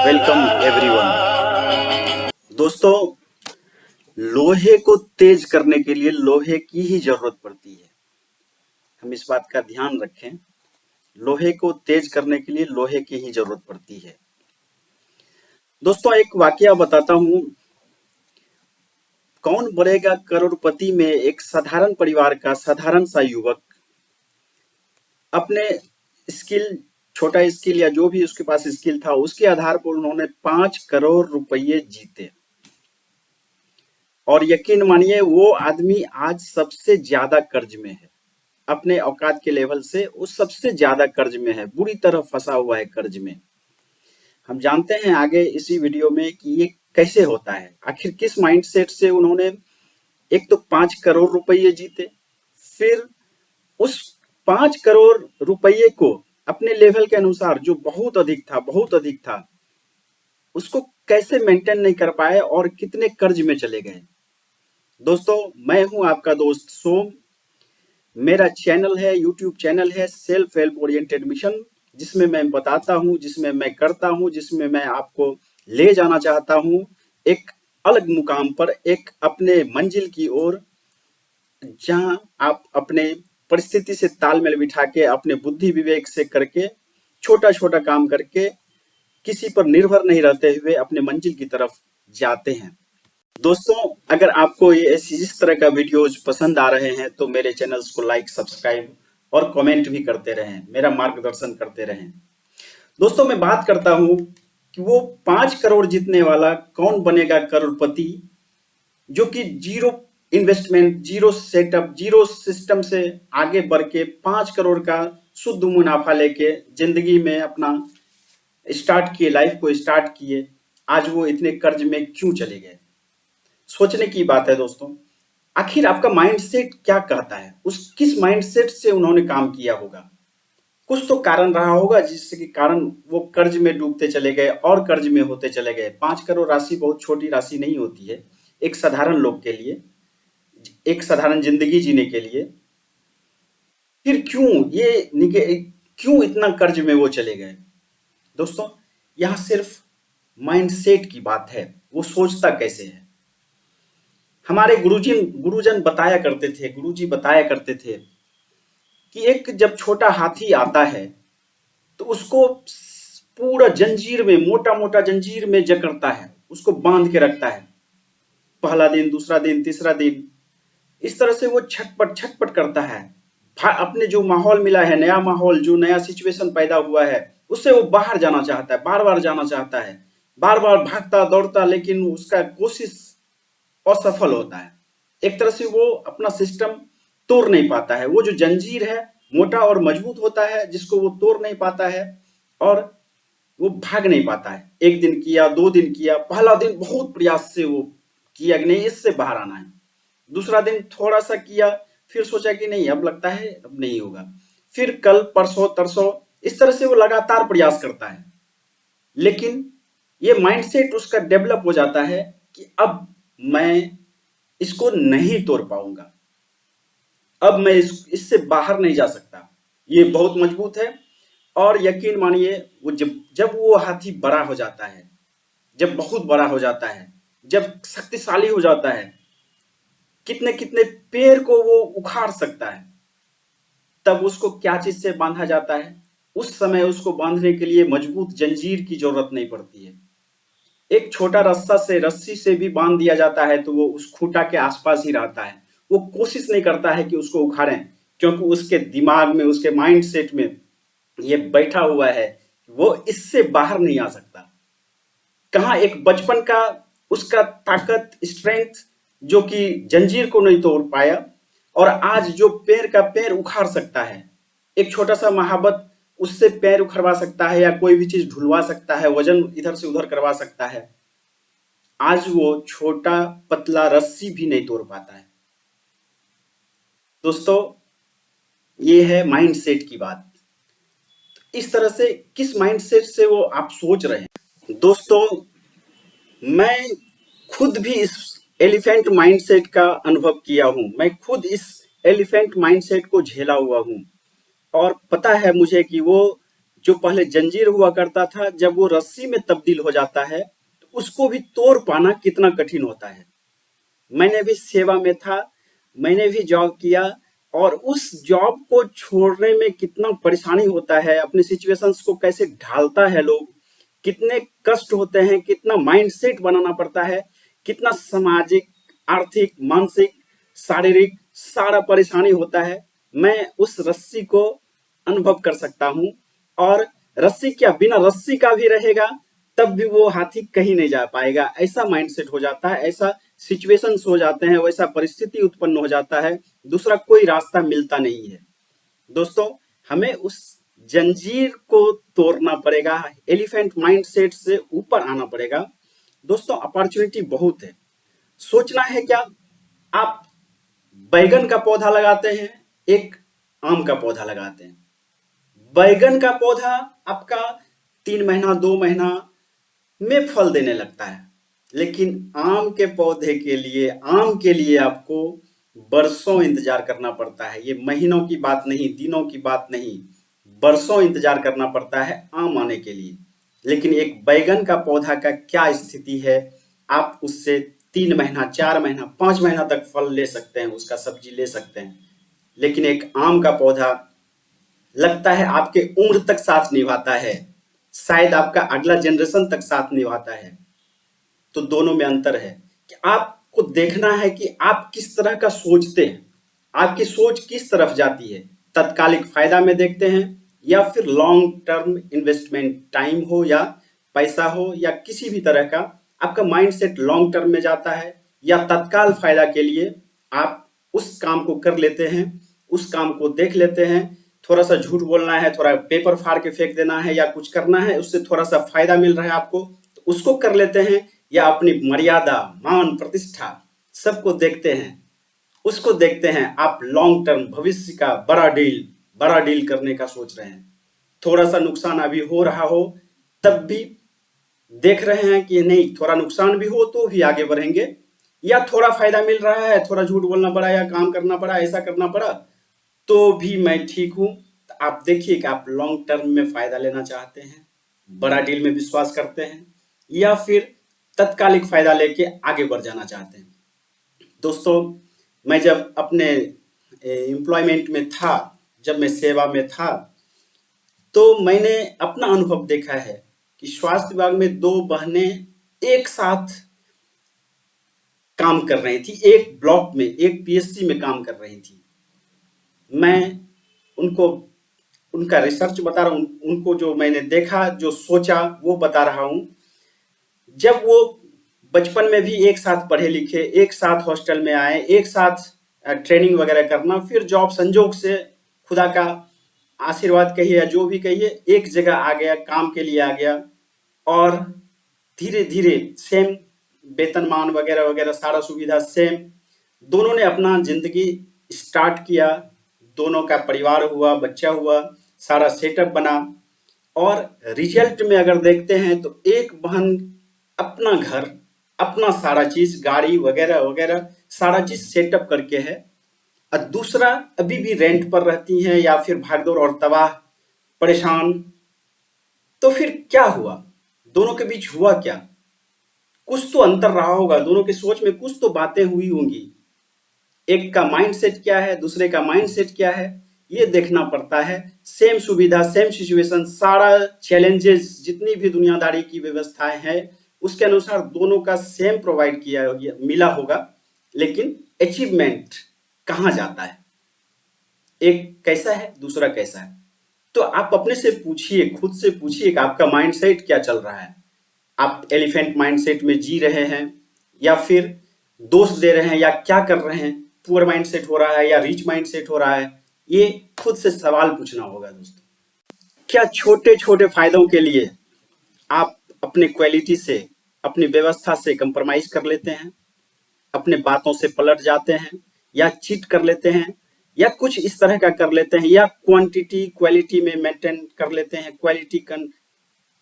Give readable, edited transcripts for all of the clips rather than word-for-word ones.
Welcome everyone. दोस्तों, लोहे को तेज करने के लिए लोहे की ही जरूरत पड़ती है। हम इस बात का ध्यान रखें, लोहे को तेज करने के लिए लोहे की ही जरूरत पड़ती है। दोस्तों, एक वाकया बताता हूं। कौन बनेगा करोड़पति में एक साधारण परिवार का साधारण सा युवक अपने स्किल, छोटा स्किल या जो भी उसके पास स्किल था, उसके आधार पर उन्होंने 5 करोड़ रुपये जीते। और यकीन मानिए, वो आदमी आज सबसे ज्यादा कर्ज में है। अपने औकात के लेवल से वो सबसे ज्यादा कर्ज में है, बुरी तरह फंसा हुआ है कर्ज में। हम जानते हैं आगे इसी वीडियो में कि ये कैसे होता है, आखिर किस माइंडसेट से उन्होंने एक तो 5 करोड़ रुपये जीते, फिर उस 5 करोड़ रुपये को अपने लेवल के अनुसार, जो बहुत अधिक था, उसको कैसे मेंटेन नहीं कर पाए और कितने कर्ज में चले गए। दोस्तों, मैं हूं आपका दोस्त सोम। मेरा चैनल है, यूट्यूब चैनल है सेल्फ हेल्प ओरिएंटेड मिशन, जिसमें मैं बताता हूं, जिसमें मैं करता हूं, जिसमें मैं आपको ले जाना चाहता हूं एक अलग मुकाम पर, एक अपने मंजिल की ओर, जहां आप अपने परिस्थिति से तालमेल बिठा के, अपने बुद्धि विवेक से करके, छोटा छोटा काम करके, किसी पर निर्भर नहीं रहते हुए अपने मंजिल की तरफ जाते हैं। दोस्तों, अगर आपको ये इस तरह का वीडियोज पसंद आ रहे हैं तो मेरे चैनल्स को लाइक, सब्सक्राइब और कमेंट भी करते रहें, मेरा मार्गदर्शन करते रहें। दोस्तों, मैं बात करता हूं कि वो 5 करोड़ जीतने वाला कौन बनेगा करोड़पति, जो कि zero investment, zero setup, zero system से आगे बढ़ के 5 करोड़ का शुद्ध मुनाफा लेके जिंदगी में अपना स्टार्ट किए, लाइफ को स्टार्ट किए। आज वो इतने कर्ज में क्यों चले गए? सोचने की बात है दोस्तों। आखिर आपका माइंडसेट क्या कहता है? उस किस माइंडसेट से उन्होंने काम किया होगा? कुछ तो कारण रहा होगा जिससे कि कारण वो कर्ज में डूबते चले गए और कर्ज में होते चले गए। 5 करोड़ राशि बहुत छोटी राशि नहीं होती है एक साधारण लोग के लिए, एक साधारण जिंदगी जीने के लिए। फिर क्यों इतना कर्ज में वो चले गए? दोस्तों, यहां सिर्फ माइंडसेट की बात है, वो सोचता कैसे है। हमारे गुरुजी बताया करते थे कि एक जब छोटा हाथी आता है तो उसको पूरा जंजीर में, मोटा मोटा जंजीर में जकड़ता है, उसको बांध के रखता है। पहला दिन, दूसरा दिन, तीसरा दिन, इस तरह से वो छटपट छटपट करता है। अपने जो माहौल मिला है, नया माहौल, जो नया सिचुएशन पैदा हुआ है, उससे वो बाहर जाना चाहता है, बार बार जाना चाहता है, बार बार भागता दौड़ता, लेकिन उसका कोशिश असफल होता है। एक तरह से वो अपना सिस्टम तोड़ नहीं पाता है। वो जो जंजीर है मोटा और मजबूत होता है, जिसको वो तोड़ नहीं पाता है और वो भाग नहीं पाता है। एक दिन किया, 2 दिन किया, पहला दिन बहुत प्रयास से वो किया कि नहीं, इससे बाहर आना है। दूसरा दिन थोड़ा सा किया, फिर सोचा कि नहीं, अब लगता है अब नहीं होगा। फिर कल, परसों, तरसों, इस तरह से वो लगातार प्रयास करता है। लेकिन ये माइंडसेट उसका डेवलप हो जाता है कि अब मैं इसको नहीं तोड़ पाऊंगा, अब मैं इससे बाहर नहीं जा सकता, ये बहुत मजबूत है। और यकीन मानिए, वो जब वो हाथी बड़ा हो जाता है, जब बहुत बड़ा हो जाता है, जब शक्तिशाली हो जाता है, कितने कितने पेड़ को वो उखाड़ सकता है, तब उसको क्या चीज से बांधा जाता है? उस समय उसको बांधने के लिए मजबूत जंजीर की जरूरत नहीं पड़ती है। एक छोटा रस्सी से भी बांध दिया जाता है तो वो उस खूंटा के आसपास ही रहता है। वो कोशिश नहीं करता है कि उसको उखाड़ें, क्योंकि उसके दिमाग में, उसके माइंडसेट में ये बैठा हुआ है, वो इससे बाहर नहीं आ सकता। कहाँ एक बचपन का उसका ताकत, स्ट्रेंथ, जो कि जंजीर को नहीं तोड़ पाया, और आज जो पैर का पैर उखाड़ सकता है, एक छोटा सा महाबत उससे पैर उखड़वा सकता है, या कोई भी चीज ढुलवा सकता है, वजन इधर से उधर करवा सकता है। आज वो छोटा पतला रस्सी भी नहीं तोड़ पाता है। दोस्तों, ये है माइंडसेट की बात। इस तरह से किस माइंडसेट से वो आप सोच रहे हैं? दोस्तों, मैं खुद भी इस एलिफेंट माइंडसेट का अनुभव किया हूं। मैं खुद इस एलिफेंट माइंडसेट को झेला हुआ हूं, और पता है मुझे कि वो जो पहले जंजीर हुआ करता था, जब वो रस्सी में तब्दील हो जाता है तो उसको भी तोड़ पाना कितना कठिन होता है। मैंने भी सेवा में था, मैंने भी जॉब किया और उस जॉब को छोड़ने में कितना परेशानी होता है, अपने सिचुएशंस को कैसे ढालता है लोग, कितने कष्ट होते हैं, कितना माइंडसेट बनाना पड़ता है, कितना सामाजिक, आर्थिक, मानसिक, शारीरिक सारा परेशानी होता है। मैं उस रस्सी को अनुभव कर सकता हूँ। और रस्सी क्या, बिना रस्सी का भी रहेगा तब भी वो हाथी कहीं नहीं जा पाएगा, ऐसा माइंडसेट हो जाता है, ऐसा सिचुएशंस हो जाते हैं, वैसा परिस्थिति उत्पन्न हो जाता है, दूसरा कोई रास्ता मिलता नहीं है। दोस्तों, हमें उस जंजीर को तोड़ना पड़ेगा, एलिफेंट माइंडसेट से ऊपर आना पड़ेगा। दोस्तों, अपॉर्चुनिटी बहुत है। सोचना है क्या, आप बैगन का पौधा लगाते हैं, एक आम का पौधा लगाते हैं। बैगन का पौधा आपका 3 महीना 2 महीना में फल देने लगता है, लेकिन आम के पौधे के लिए, आम के लिए आपको बरसों इंतजार करना पड़ता है। ये महीनों की बात नहीं, दिनों की बात नहीं, बरसों इंतजार करना पड़ता है आम आने के लिए। लेकिन एक बैगन का पौधा का क्या स्थिति है, आप उससे 3 महीना 4 महीना 5 महीना तक फल ले सकते हैं, उसका सब्जी ले सकते हैं। लेकिन एक आम का पौधा लगता है आपके उम्र तक साथ निभाता है, शायद आपका अगला जनरेशन तक साथ निभाता है। तो दोनों में अंतर है कि आपको देखना है कि आप किस तरह का सोचते हैं, आपकी सोच किस तरफ जाती है। तत्कालिक फायदा में देखते हैं या फिर लॉन्ग टर्म इन्वेस्टमेंट, टाइम हो या पैसा हो या किसी भी तरह का आपका माइंडसेट लॉन्ग टर्म में जाता है, या तत्काल फायदा के लिए आप उस काम को कर लेते हैं, उस काम को देख लेते हैं, थोड़ा सा झूठ बोलना है, थोड़ा पेपर फाड़ के फेंक देना है या कुछ करना है, उससे थोड़ा सा फायदा मिल रहा है आपको तो उसको कर लेते हैं, या अपनी मर्यादा, मान, प्रतिष्ठा सबको देखते हैं, उसको देखते हैं। आप लॉन्ग टर्म भविष्य का बड़ा डील करने का सोच रहे हैं। थोड़ा सा नुकसान अभी हो रहा हो तब भी देख रहे हैं कि नहीं, थोड़ा नुकसान भी हो तो भी आगे बढ़ेंगे, या थोड़ा फायदा मिल रहा है, थोड़ा झूठ बोलना पड़ा या काम करना पड़ा, ऐसा करना पड़ा तो भी मैं ठीक हूं। तो आप देखिए कि आप लॉन्ग टर्म में फायदा लेना चाहते हैं, बड़ा डील में विश्वास करते हैं, या फिर तत्कालिक फायदा लेके आगे बढ़ जाना चाहते हैं। दोस्तों, मैं जब अपने एम्प्लॉयमेंट में था, जब मैं सेवा में था, तो मैंने अपना अनुभव देखा है कि स्वास्थ्य विभाग में 2 बहनें एक साथ काम कर रही थी, एक ब्लॉक में, एक पीएससी में काम कर रही थी। मैं उनको, उनका रिसर्च बता रहा हूँ, उनको जो मैंने देखा, जो सोचा वो बता रहा हूँ। जब वो बचपन में भी एक साथ पढ़े लिखे, एक साथ हॉस्टल में आए, एक साथ ट्रेनिंग वगैरह करना, फिर जॉब संजोग से, खुदा का आशीर्वाद कहिए या जो भी कहिए, एक जगह आ गया, काम के लिए आ गया, और धीरे धीरे सेम वेतनमान वगैरह वगैरह सारा सुविधा सेम, दोनों ने अपना जिंदगी स्टार्ट किया, दोनों का परिवार हुआ, बच्चा हुआ, सारा सेटअप बना। और रिजल्ट में अगर देखते हैं तो एक बहन अपना घर, अपना सारा चीज, गाड़ी वगैरह वगैरह सारा चीज सेटअप करके है, और दूसरा अभी भी रेंट पर रहती हैं या फिर भागदौड़ और तबाह, परेशान। तो फिर क्या हुआ, दोनों के बीच हुआ क्या, कुछ तो अंतर रहा होगा, दोनों की सोच में कुछ तो बातें हुई होंगी। एक का माइंडसेट क्या है, दूसरे का माइंडसेट क्या है, ये देखना पड़ता है। सेम सुविधा, सेम सिचुएशन, सारा चैलेंजेस, जितनी भी दुनियादारी की व्यवस्थाएं हैं उसके अनुसार दोनों का सेम प्रोवाइड किया मिला होगा, लेकिन अचीवमेंट कहाँ जाता है, एक कैसा है, दूसरा कैसा है। तो आप अपने से पूछिए, खुद से पूछिए कि आपका माइंडसेट क्या चल रहा है। आप एलिफेंट माइंडसेट में जी रहे हैं या फिर दोष दे रहे हैं, या क्या कर रहे हैं, पुअर माइंडसेट हो रहा है या रिच माइंडसेट हो रहा है, ये खुद से सवाल पूछना होगा दोस्तों। क्या छोटे छोटे फायदों के लिए आप अपने क्वालिटी से, अपनी व्यवस्था से कंप्रोमाइज कर लेते हैं, अपने बातों से पलट जाते हैं, या चीट कर लेते हैं, या कुछ इस तरह का कर लेते हैं, या क्वांटिटी क्वालिटी में मेंटेन कर लेते हैं, क्वालिटी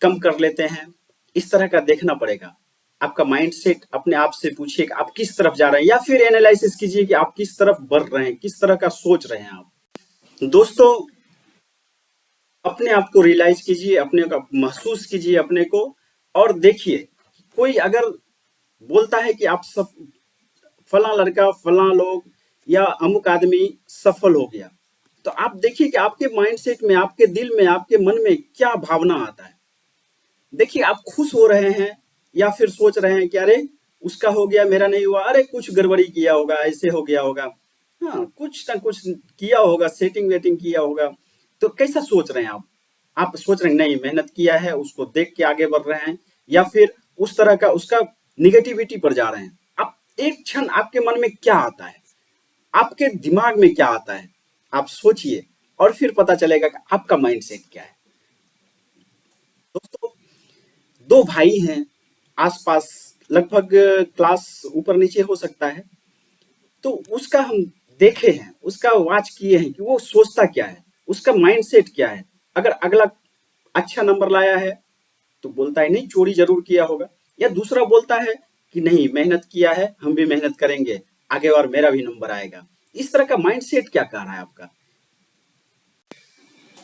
कम कर लेते हैं। इस तरह का देखना पड़ेगा। आपका माइंडसेट अपने आप से पूछिए कि आप किस तरफ जा रहे हैं, या फिर एनालिसिस कीजिए कि आप किस तरफ बढ़ रहे हैं, किस तरह का सोच रहे हैं आप। दोस्तों, अपने आप को रियलाइज कीजिए, अपने को महसूस कीजिए अपने को, और देखिए कोई अगर बोलता है कि आप सब फला लड़का फला लोग या अमुक आदमी सफल हो गया, तो आप देखिए कि आपके माइंडसेट में, आपके दिल में, आपके मन में क्या भावना आता है। देखिए आप खुश हो रहे हैं या फिर सोच रहे हैं कि अरे उसका हो गया मेरा नहीं हुआ, अरे कुछ गड़बड़ी किया होगा, ऐसे हो गया होगा, हाँ कुछ ना कुछ किया होगा, सेटिंग वेटिंग किया होगा। तो कैसा सोच रहे हैं आप सोच रहे हैं नहीं मेहनत किया है, उसको देख के आगे बढ़ रहे हैं, या फिर उस तरह का उसका निगेटिविटी पर जा रहे हैं। आप एक क्षण आपके मन में क्या आता है, आपके दिमाग में क्या आता है, आप सोचिए, और फिर पता चलेगा कि आपका माइंडसेट क्या है। दोस्तों, दो भाई हैं आसपास, लगभग क्लास ऊपर नीचे हो सकता है, तो उसका हम देखे हैं, उसका वॉच किए हैं कि वो सोचता क्या है, उसका माइंडसेट क्या है। अगर अगला अच्छा नंबर लाया है तो बोलता है नहीं चोरी जरूर किया होगा, या दूसरा बोलता है कि नहीं मेहनत किया है, हम भी मेहनत करेंगे आगे और मेरा भी नंबर आएगा। इस तरह का माइंडसेट क्या कह रहा है आपका।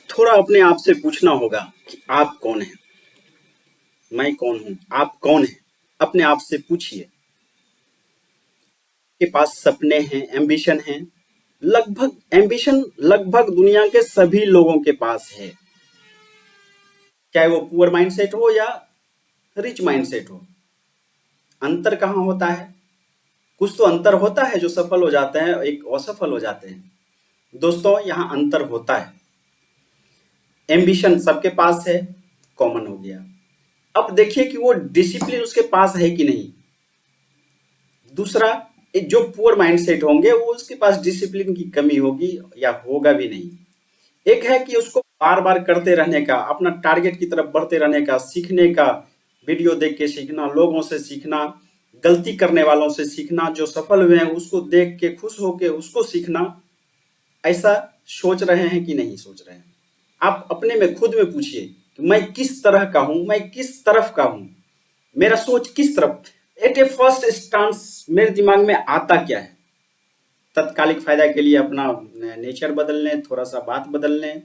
थोड़ा अपने आप से पूछना होगा कि आप कौन हैं, मैं कौन हूं, आप कौन हैं। अपने आप से पूछिए। के पास सपने हैं, एम्बिशन है, लगभग एम्बिशन लगभग दुनिया के सभी लोगों के पास है, चाहे वो पुअर माइंडसेट हो या रिच माइंडसेट हो। अंतर कहाँ होता है, कुछ तो अंतर होता है जो सफल हो जाते हैं, एक असफल हो जाते हैं। दोस्तों यहाँ अंतर होता है। एम्बिशन सबके पास है, कॉमन हो गया। अब देखिए कि वो डिसिप्लिन उसके पास है कि नहीं। दूसरा, जो पुअर माइंडसेट होंगे वो उसके पास डिसिप्लिन की कमी होगी या होगा भी नहीं। एक है कि उसको बार बार करते रहने का, अपना टारगेट की तरफ बढ़ते रहने का, सीखने का, वीडियो देख के सीखना, लोगों से सीखना, गलती करने वालों से सीखना, जो सफल हुए हैं उसको देख के खुश होके उसको सीखना। ऐसा सोच रहे हैं कि नहीं सोच रहे हैं। आप अपने में खुद में पूछिए कि मैं किस तरह का हूं, मैं किस तरफ का हूं, मेरा सोच किस तरफ। एट ए फर्स्ट स्टांस मेरे दिमाग में आता क्या है। तत्कालिक फायदा के लिए अपना नेचर बदल लें, थोड़ा सा बात बदल लें,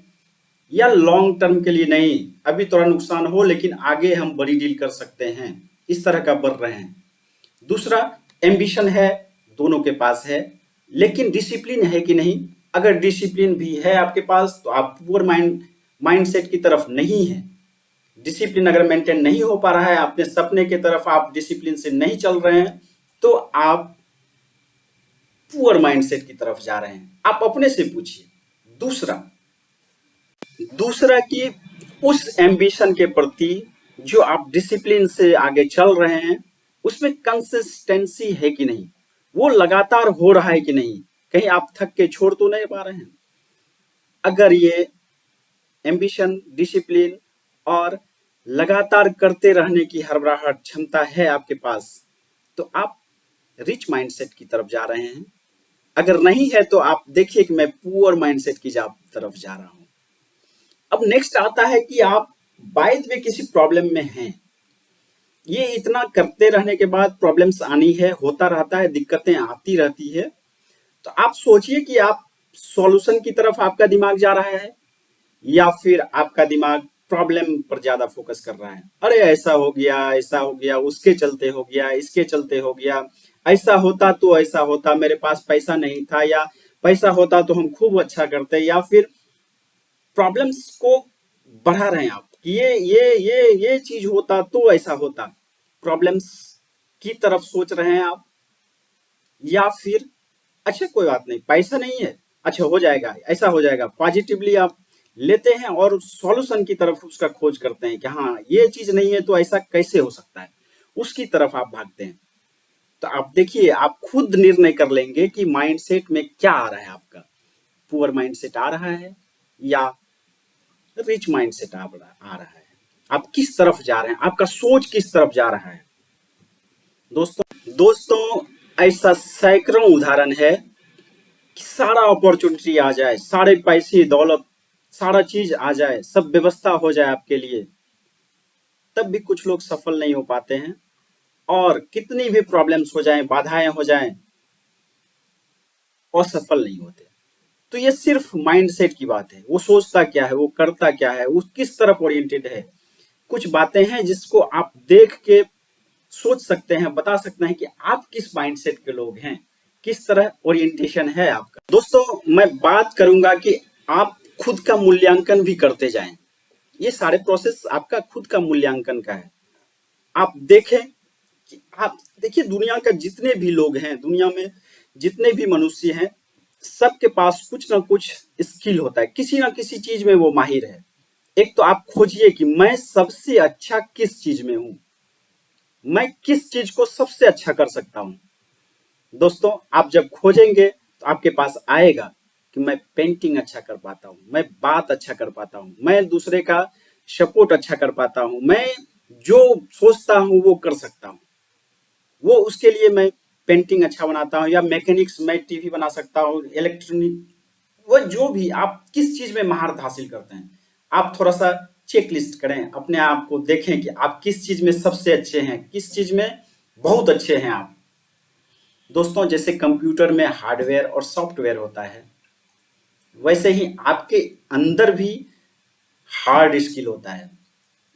या लॉन्ग टर्म के लिए नहीं, अभी थोड़ा नुकसान हो लेकिन आगे हम बड़ी डील कर सकते हैं, इस तरह का बढ़ रहे हैं। दूसरा, एम्बिशन है, दोनों के पास है, लेकिन डिसिप्लिन है कि नहीं। अगर डिसिप्लिन भी है आपके पास तो आप पुअर माइंडसेट की तरफ नहीं है। डिसिप्लिन अगर मेंटेन नहीं हो पा रहा है, अपने सपने की तरफ आप डिसिप्लिन से नहीं चल रहे हैं, तो आप पुअर माइंडसेट की तरफ जा रहे हैं। आप अपने से पूछिए। दूसरा दूसरा कि उस एम्बिशन के प्रति जो आप डिसिप्लिन से आगे चल रहे हैं उसमें कंसिस्टेंसी है कि नहीं, वो लगातार हो रहा है कि नहीं, कहीं आप थक के छोड़ तो नहीं पा रहे हैं। अगर ये एम्बिशन, डिसिप्लिन और लगातार करते रहने की हरबराहट क्षमता है आपके पास, तो आप रिच माइंडसेट की तरफ जा रहे हैं। अगर नहीं है तो आप देखिए कि मैं पुअर माइंडसेट की तरफ जा रहा हूं। अब नेक्स्ट आता है कि आप बाय द वे किसी प्रॉब्लम में हैं। ये इतना करते रहने के बाद प्रॉब्लम्स आनी है, होता रहता है, दिक्कतें आती रहती है। तो आप सोचिए कि आप सॉल्यूशन की तरफ आपका दिमाग जा रहा है या फिर आपका दिमाग प्रॉब्लम पर ज्यादा फोकस कर रहा है। अरे ऐसा हो गया, ऐसा हो गया, उसके चलते हो गया, इसके चलते हो गया, ऐसा होता तो ऐसा होता, मेरे पास पैसा नहीं था, या पैसा होता तो हम खूब अच्छा करते, या फिर प्रॉब्लम्स को बढ़ा रहे हैं आप कि ये चीज होता तो ऐसा होता। प्रॉब्लम्स की तरफ सोच रहे हैं आप, या फिर अच्छा कोई बात नहीं, पैसा नहीं है, अच्छा हो जाएगा, ऐसा हो जाएगा, पॉजिटिवली आप लेते हैं और सॉल्यूशन की तरफ उसका खोज करते हैं कि हाँ ये चीज नहीं है तो ऐसा कैसे हो सकता है, उसकी तरफ आप भागते हैं। तो आप देखिए, आप खुद निर्णय कर लेंगे कि माइंडसेट में क्या आ रहा है आपका। पुअर माइंडसेट आ रहा है या रिच माइंडसेट आ रहा है। आप किस तरफ जा रहे हैं, आपका सोच किस तरफ जा रहा है। दोस्तों ऐसा सैकड़ों उदाहरण है कि सारा अपॉर्चुनिटी आ जाए, सारे पैसे दौलत, सारा चीज आ जाए, सब व्यवस्था हो जाए आपके लिए, तब भी कुछ लोग सफल नहीं हो पाते हैं। और कितनी भी प्रॉब्लम्स हो जाएं, बाधाएं हो जाएं, असफल नहीं होते। तो ये सिर्फ माइंडसेट की बात है। वो सोचता क्या है, वो करता क्या है, वो किस तरफ ओरिएंटेड है। कुछ बातें हैं जिसको आप देख के सोच सकते हैं, बता सकते हैं कि आप किस माइंडसेट के लोग हैं, किस तरह ओरिएंटेशन है आपका। दोस्तों, मैं बात करूंगा कि आप खुद का मूल्यांकन भी करते जाएं। ये सारे प्रोसेस आपका खुद का मूल्यांकन का है। आप देखें कि आप देखिए, दुनिया का जितने भी लोग हैं, दुनिया में जितने भी मनुष्य हैं, सबके पास कुछ ना कुछ स्किल होता है, किसी ना किसी चीज में वो माहिर है। एक तो आप खोजिए कि मैं सबसे अच्छा किस चीज में हूं, मैं किस चीज को सबसे अच्छा कर सकता हूं। दोस्तों, आप जब खोजेंगे तो आपके पास आएगा कि मैं पेंटिंग अच्छा कर पाता हूँ, मैं बात अच्छा कर पाता हूँ, मैं दूसरे का सपोर्ट अच्छा कर पाता हूँ, मैं जो सोचता हूँ वो कर सकता हूँ। वो उसके लिए मैं पेंटिंग अच्छा बनाता हूँ, या मैकेनिक्स मैं टीवी बना सकता हूँ, इलेक्ट्रॉनिक, वो जो भी आप किस चीज में महारत हासिल करते हैं, आप थोड़ा सा चेक लिस्ट करें, अपने आप को देखें कि आप किस चीज में सबसे अच्छे हैं, किस चीज में बहुत अच्छे हैं आप। दोस्तों, जैसे कंप्यूटर में हार्डवेयर और सॉफ्टवेयर होता है, वैसे ही आपके अंदर भी हार्ड स्किल होता है।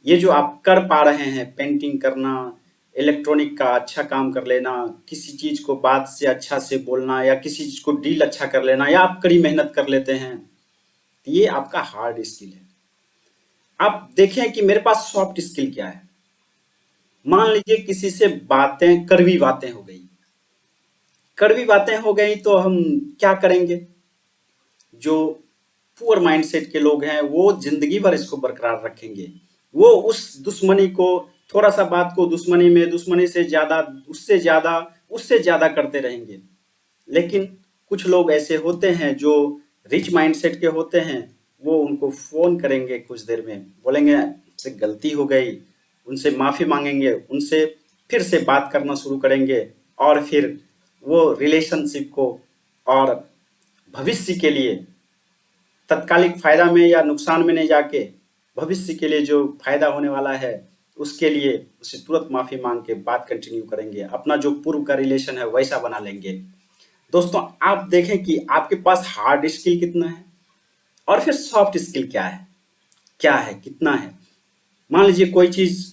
ये जो आप कर पा रहे हैं, पेंटिंग करना, इलेक्ट्रॉनिक का अच्छा काम कर लेना, किसी चीज को बात से अच्छा से बोलना, या किसी चीज को डील अच्छा कर लेना, या आप कड़ी मेहनत कर लेते हैं, तो ये आपका हार्ड स्किल है। आप देखें कि मेरे पास सॉफ्ट स्किल क्या है। मान लीजिए किसी से बातें, कड़वी बातें हो गई, कड़वी बातें हो गई तो हम क्या करेंगे। जो पुअर माइंडसेट के लोग हैं वो जिंदगी भर इसको बरकरार रखेंगे। वो उस दुश्मनी को, थोड़ा सा बात को दुश्मनी में, दुश्मनी से ज्यादा, उससे ज्यादा, उससे ज्यादा करते रहेंगे। लेकिन कुछ लोग ऐसे होते हैं जो रिच माइंडसेट के होते हैं, वो उनको फोन करेंगे, कुछ देर में बोलेंगे से गलती हो गई, उनसे माफी मांगेंगे, उनसे फिर से बात करना शुरू करेंगे, और फिर वो रिलेशनशिप को और भविष्य के लिए तत्कालिक फायदा में या नुकसान में नहीं जाके, भविष्य के लिए जो फायदा होने वाला है उसके लिए उसे तुरंत माफी मांग के बात कंटिन्यू करेंगे, अपना जो पूर्व का रिलेशन है वैसा बना लेंगे। दोस्तों, आप देखें कि आपके पास हार्ड स्किल कितना है और फिर सॉफ्ट स्किल क्या है, कितना है। मान लीजिए कोई चीज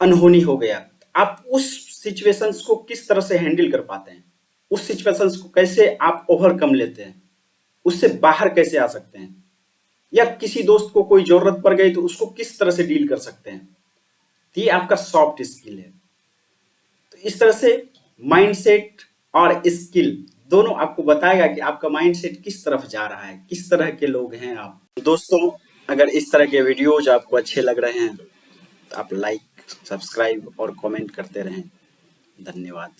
अनहोनी हो गया, आप उस सिचुएशंस को किस तरह से हैंडल कर पाते हैं, उस सिचुएशंस को कैसे आप ओवरकम लेते हैं, उससे बाहर कैसे आ सकते हैं, या किसी दोस्त को कोई जरूरत पड़ गई तो उसको किस तरह से डील कर सकते हैं। तो ये आपका सॉफ्ट स्किल है। तो इस तरह से माइंडसेट और स्किल दोनों आपको बताएगा कि आपका माइंडसेट किस तरफ जा रहा है, किस तरह के लोग हैं आप। दोस्तों, अगर इस तरह के वीडियोज आपको अच्छे लग रहे हैं तो आप लाइक, सब्सक्राइब और कमेंट करते रहें। धन्यवाद।